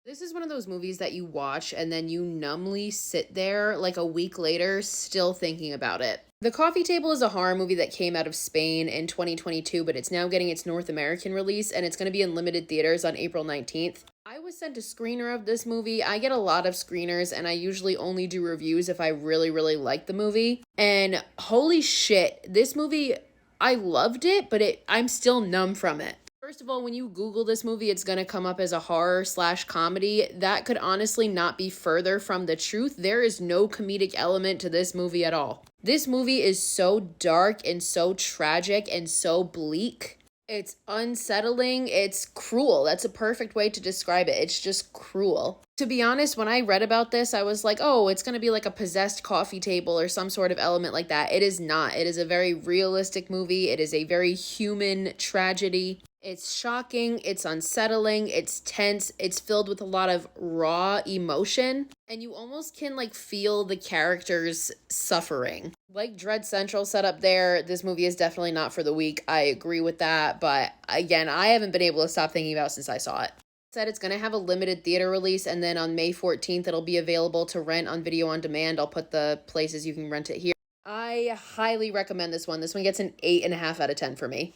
This is one of those movies that you watch and then you numbly sit there like a week later still thinking about it. The Coffee Table is a horror movie that came out of Spain in 2022, but it's now getting its North American release and it's going to be in limited theaters on April 19th. I was sent a screener of this movie. I get a lot of screeners and I usually only do reviews if I really, really like the movie. And holy shit, this movie, I loved it, but I'm still numb from it. First of all, when you Google this movie, it's going to come up as a horror slash comedy. That could honestly not be further from the truth. There is no comedic element to this movie at all. This movie is so dark and so tragic and so bleak. It's unsettling. It's cruel. That's a perfect way to describe it. It's just cruel. To be honest, when I read about this, I was like, oh, it's going to be like a possessed coffee table or some sort of element like that. It is not. It is a very realistic movie. It is a very human tragedy. It's shocking, it's unsettling, it's tense, it's filled with a lot of raw emotion, and you almost can like feel the characters suffering. Like Dread Central set up there, this movie is definitely not for the weak. I agree with that, but again, I haven't been able to stop thinking about it since I saw it. Said it's going to have a limited theater release, and then on May 14th it'll be available to rent on video on demand. I'll put the places you can rent it here. I highly recommend this one. This one gets an 8.5 out of 10 for me.